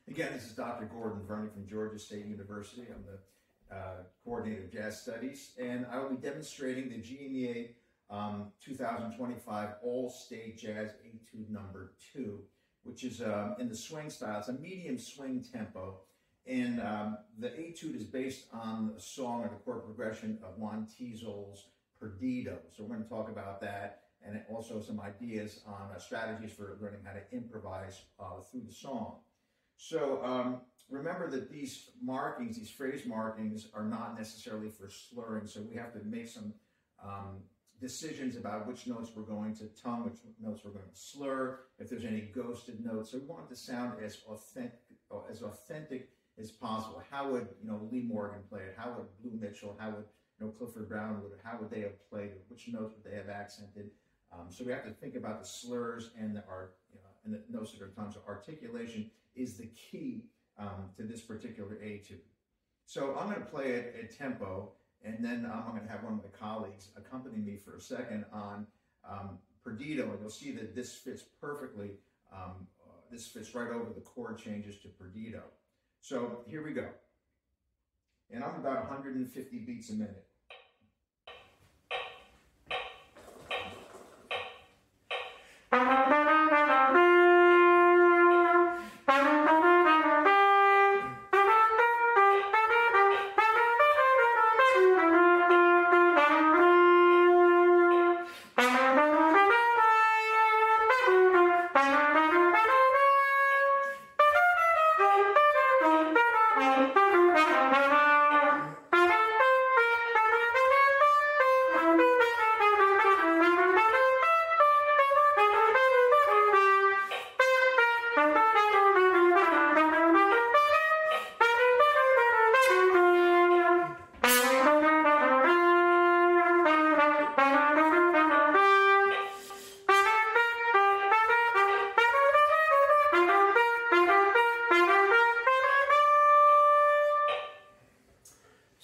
Again, this is Dr. Gordon Vernick from Georgia State University. I'm the coordinator of jazz studies, and I will be demonstrating the GMEA 2025 All-State Jazz Etude number 2, which is in the swing style. It's a medium swing tempo, and the etude is based on a song or the chord progression of Juan Tizol's Perdido. So we're going to talk about that, and also some ideas on strategies for learning how to improvise through the song. So remember that these markings, these phrase markings, are not necessarily for slurring, so we have to make some decisions about which notes we're going to tongue, which notes we're going to slur, if there's any ghosted notes. So we want it to sound as authentic as possible. How would Lee Morgan play it? How would Blue Mitchell? How would Clifford Brown would? How would they have played it? Which notes would they have accented? So we have to think about the slurs and and the notes that are tongue. So articulation is the key to this particular etude. So I'm going to play it at tempo, and then I'm going to have one of my colleagues accompany me for a second on Perdido, and you'll see that this fits perfectly. This fits right over the chord changes to Perdido. So here we go. And I'm about 150 beats a minute.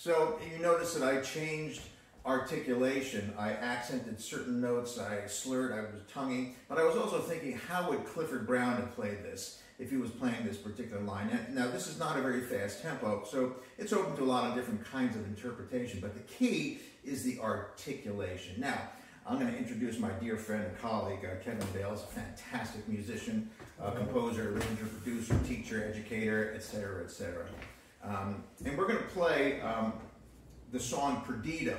So you notice that I changed articulation. I accented certain notes, I slurred, I was tonguing, but I was also thinking, how would Clifford Brown have played this if he was playing this particular line? Now, this is not a very fast tempo, so it's open to a lot of different kinds of interpretation, but the key is the articulation. Now, I'm going to introduce my dear friend and colleague, Kevin Bales, a fantastic musician, composer, arranger, producer, teacher, educator, etc., etc. And we're going to play the song Perdido,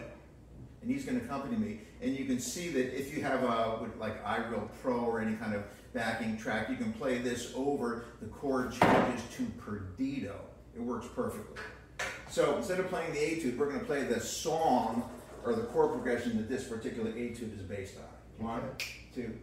and he's going to accompany me. And you can see that if you have like iReal Pro or any kind of backing track, you can play this over the chord changes to Perdido. It works perfectly. So instead of playing the etude, we're going to play the song or the chord progression that this particular etude is based on. 1, 2,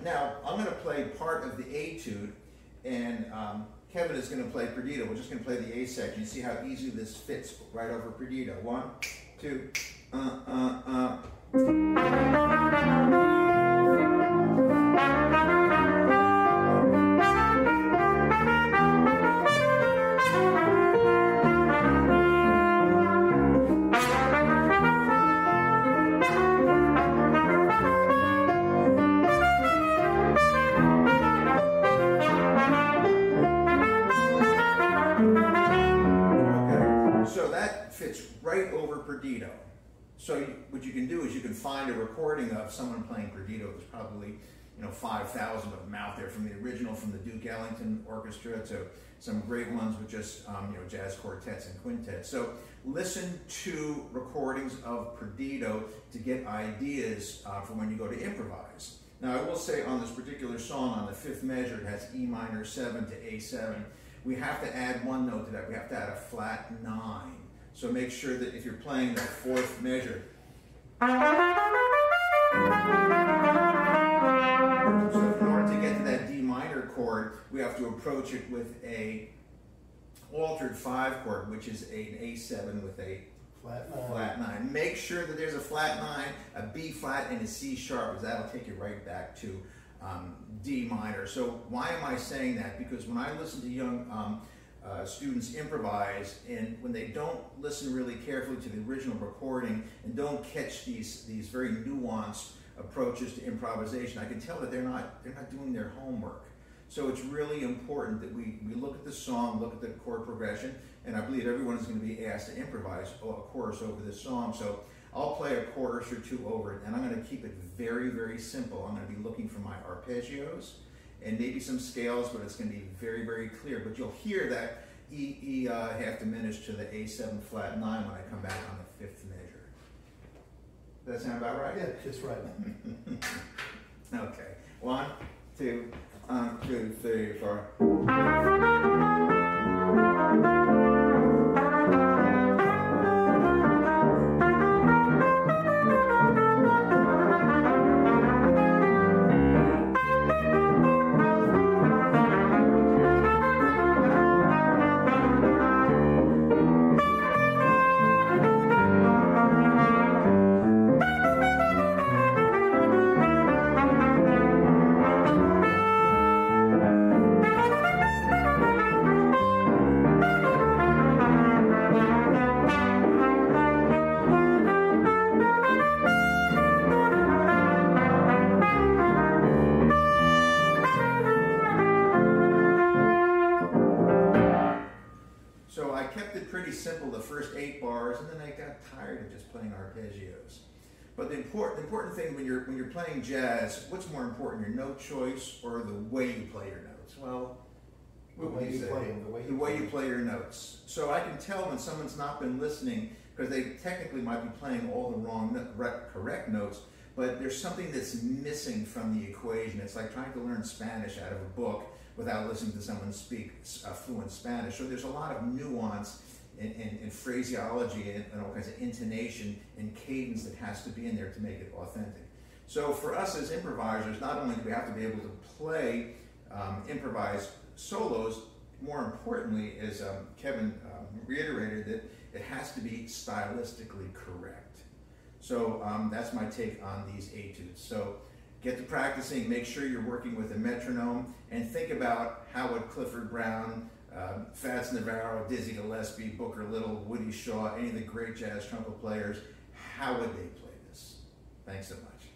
Now, I'm going to play part of the etude, and Kevin is going to play Perdido. We're just going to play the A section. You see how easy this fits right over Perdido. 1, 2, right over Perdido. So what you can do is you can find a recording of someone playing Perdido. There's probably 5,000 of them out there, from the original from the Duke Ellington Orchestra to some great ones with just jazz quartets and quintets. So listen to recordings of Perdido to get ideas for when you go to improvise. Now I will say on this particular song, on the fifth measure, it has E minor 7 to A7. We have to add one note to that. We have to add a flat 9. So make sure that if you're playing the fourth measure, so in order to get to that D minor chord, we have to approach it with a altered 5 chord, which is an A7 with a flat 9. Make sure that there's a flat 9, a B flat, and a C sharp, because that'll take you right back to D minor. So why am I saying that? Because when I listen to young students improvise, and when they don't listen really carefully to the original recording and don't catch these very nuanced approaches to improvisation, I can tell that they're not doing their homework. So it's really important that we look at the song, look at the chord progression, and I believe everyone is going to be asked to improvise a chorus over this song. So I'll play a chorus or two over it, and I'm going to keep it very, very simple. I'm going to be looking for my arpeggios and maybe some scales, but it's going to be very, very clear. But you'll hear that E half diminished to the A7 flat 9 when I come back on the fifth measure. Does that sound about right? Yeah, just right. Okay. 1, 2, 3, 4. So I kept it pretty simple the first 8 bars, and then I got tired of just playing arpeggios. But the important thing when you're playing jazz, what's more important, your note choice or the way you play your notes? Well, what would you say? The way you play your notes. So I can tell when someone's not been listening, because they technically might be playing all the wrong, correct notes, but there's something that's missing from the equation. It's like trying to learn Spanish out of a book without listening to someone speak fluent Spanish. So there's a lot of nuance in phraseology and all kinds of intonation and cadence that has to be in there to make it authentic. So for us as improvisers, not only do we have to be able to play improvised solos, more importantly, as Kevin reiterated, that it has to be stylistically correct. So that's my take on these etudes. So get to practicing, make sure you're working with a metronome, and think about Howard Clifford Brown, Fats Navarro, Dizzy Gillespie, Booker Little, Woody Shaw, any of the great jazz trumpet players. How would they play this? Thanks so much.